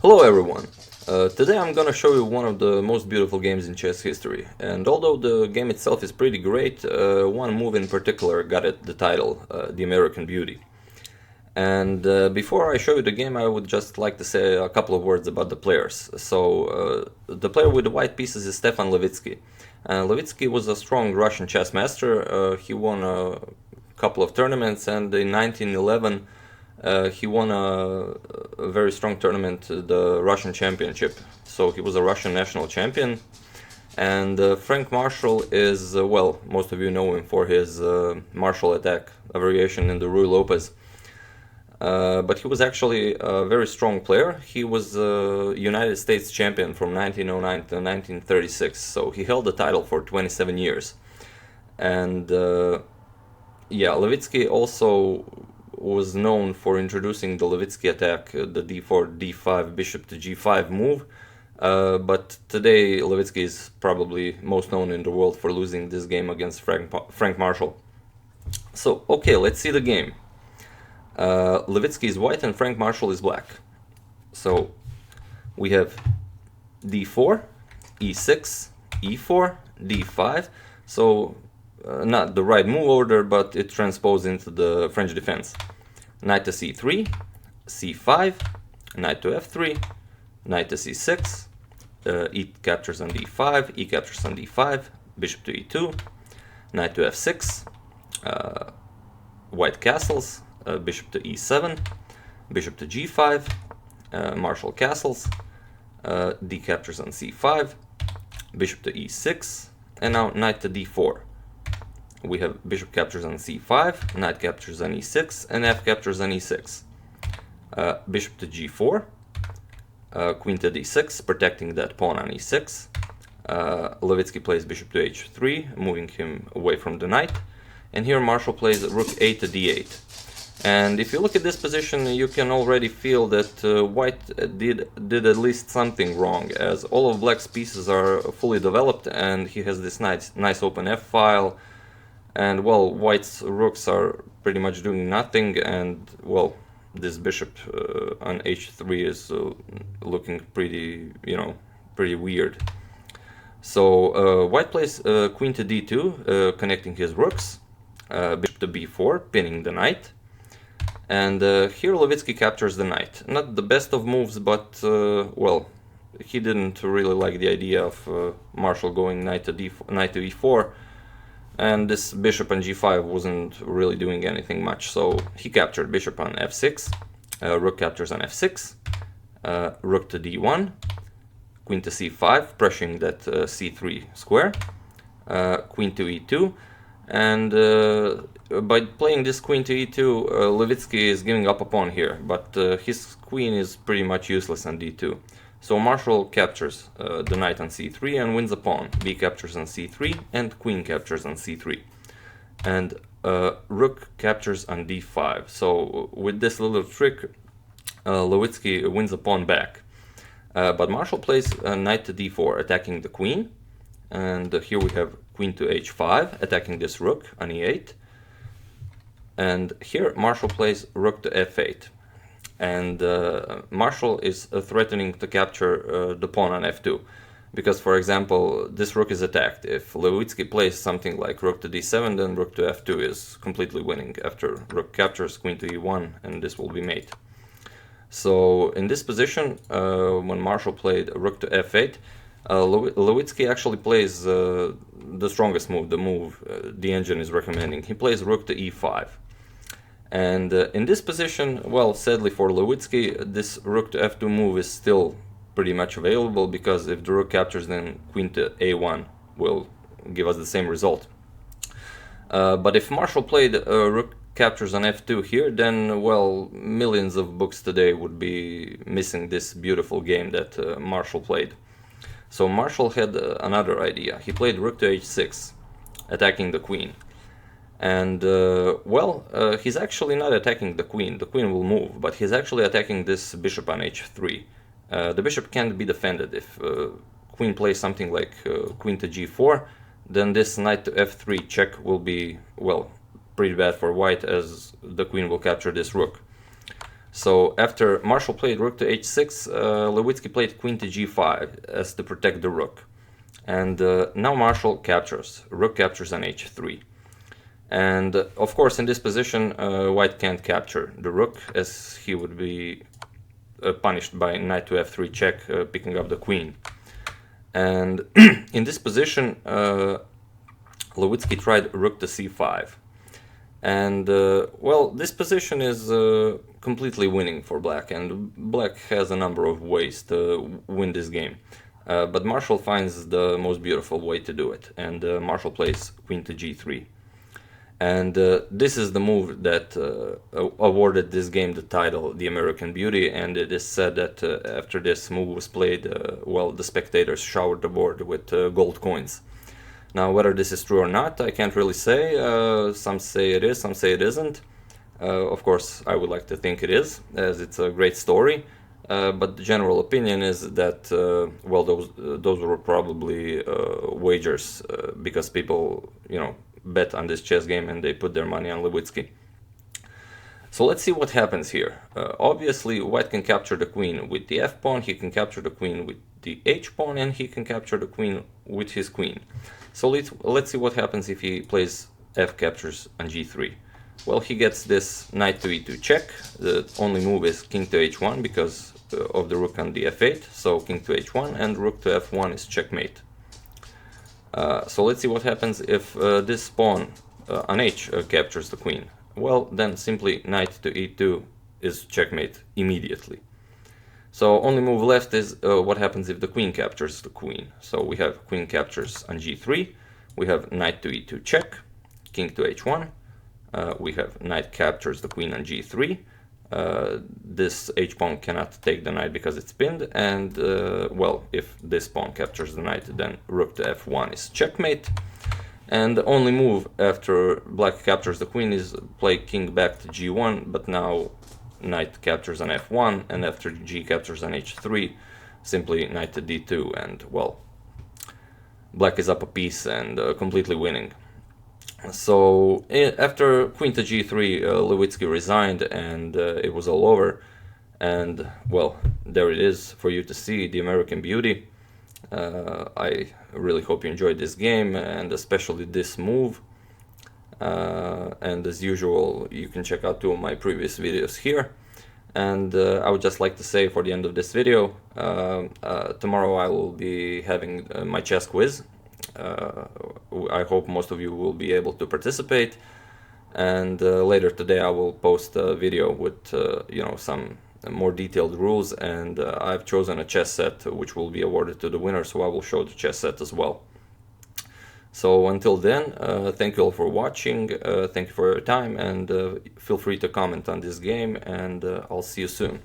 Hello everyone! Today I'm gonna show you one of the most beautiful games in chess history, and although the game itself is pretty great, one move in particular got it the title, the American Beauty. And before I show you the game, I would just like to say a couple of words about the players. So, the player with the white pieces is Stepan Levitsky. Levitsky was a strong Russian chess master. He won a couple of tournaments, and in 1911 he won a very strong tournament, the Russian Championship. So he was a Russian national champion. And Frank Marshall is, well, most of you know him for his Marshall attack, a variation in the Ruy Lopez. But he was actually a very strong player. He was a United States champion from 1909 to 1936, so he held the title for 27 years. And yeah, Levitsky also was known for introducing the Levitsky attack, the d4, d5, bishop to g5 move. But today Levitsky is probably most known in the world for losing this game against Frank Marshall. So, okay, let's see the game. Levitsky is white and Frank Marshall is black. So we have d4, e6, e4, d5. So not the right move order, but it transposed into the French defense. Knight to c3, c5, knight to f3, knight to c6, e captures on d5, e captures on d5, bishop to e2, knight to f6, white castles, bishop to e7, bishop to g5, Marshall castles, d captures on c5, bishop to e6, and now knight to d4. We have bishop captures on c5, knight captures on e6, and f captures on e6. Bishop to g4, queen to d6, protecting that pawn on e6. Levitsky plays bishop to h3, moving him away from the knight. And here Marshall plays rook a to d8. And if you look at this position, you can already feel that white did at least something wrong, as all of black's pieces are fully developed, and he has this nice open f-file. And, well, white's rooks are pretty much doing nothing, and, well, this bishop on h3 is looking pretty, pretty weird. So white plays queen to d2, connecting his rooks, bishop to b4, pinning the knight. And here Levitsky captures the knight. Not the best of moves, but, well, he didn't really like the idea of Marshall going knight to e4. And this bishop on g5 wasn't really doing anything much, so he captured bishop on f6, rook captures on f6, rook to d1, queen to c5, pressuring that c3 square, queen to e2, and by playing this queen to e2, Levitsky is giving up a pawn here, but his queen is pretty much useless on d2. So Marshall captures the knight on c3 and wins a pawn. B captures on c3 and queen captures on c3. And rook captures on d5. So with this little trick, Levitsky wins a pawn back. But Marshall plays knight to d4, attacking the queen. And here we have queen to h5, attacking this rook on e8. And here Marshall plays rook to f8. And Marshall is threatening to capture the pawn on f2, because, for example, this rook is attacked. If Levitsky plays something like rook to d7, then rook to f2 is completely winning after rook captures queen to e1, and this will be mate. So in this position, when Marshall played rook to f8, Levitsky actually plays the strongest move, the move the engine is recommending. He plays rook to e5. And in this position, well, sadly for Levitsky, this rook to f2 move is still pretty much available, because if the rook captures, then queen to a1 will give us the same result. But if Marshall played rook captures on f2 here, then, well, millions of books today would be missing this beautiful game that Marshall played. So Marshall had another idea. He played rook to h6, attacking the queen. And, well, he's actually not attacking the queen will move, but he's actually attacking this bishop on h3. The bishop can't be defended. If queen plays something like queen to g4, then this knight to f3 check will be, well, pretty bad for white, as the queen will capture this rook. So after Marshall played rook to h6, Levitsky played queen to g5 as to protect the rook. And now Marshall captures. Rook captures on h3. And of course, in this position, White can't capture the rook, as he would be punished by knight to f3 check, picking up the queen. And in this position, Levitsky tried rook to c5. And well, this position is completely winning for Black, and Black has a number of ways to win this game. But Marshall finds the most beautiful way to do it, and Marshall plays queen to g3. And this is the move that awarded this game the title, the American Beauty, and it is said that after this move was played, well, the spectators showered the board with gold coins. Now, whether this is true or not, I can't really say. Some say it is, some say it isn't. Of course, I would like to think it is, as it's a great story. But the general opinion is that, well, those were probably wagers, because people, you know, bet on this chess game and they put their money on Levitsky. So let's see what happens here. Obviously, White can capture the queen with the f-pawn, he can capture the queen with the h-pawn, and he can capture the queen with his queen. So let's see what happens if he plays f captures on g3. Well, he gets this knight to e2 check. The only move is king to h1 because of the rook on the f8, so king to h1, and rook to f1 is checkmate. So let's see what happens if this pawn on h captures the queen. Well, then simply knight to e2 is checkmate immediately. So only move left is what happens if the queen captures the queen. So we have queen captures on g3, we have knight to e2 check, king to h1, we have knight captures the queen on g3. This h-pawn cannot take the knight because it's pinned, and well, if this pawn captures the knight, then rook to f1 is checkmate. And the only move after Black captures the queen is play king back to g1, but now knight captures on f1, and after g captures on h3, simply knight to d2, and well, Black is up a piece and completely winning. So after queen to g3, Levitsky resigned, and it was all over. And well, there it is for you to see, the American Beauty. I really hope you enjoyed this game, and especially this move. And as usual, you can check out 2 of my previous videos here. And I would just like to say for the end of this video, tomorrow I will be having my chess quiz. I hope most of you will be able to participate, and later today I will post a video with you know, some more detailed rules, and I've chosen a chess set which will be awarded to the winner, so I will show the chess set as well. So until then, thank you all for watching, thank you for your time, and feel free to comment on this game, and I'll see you soon.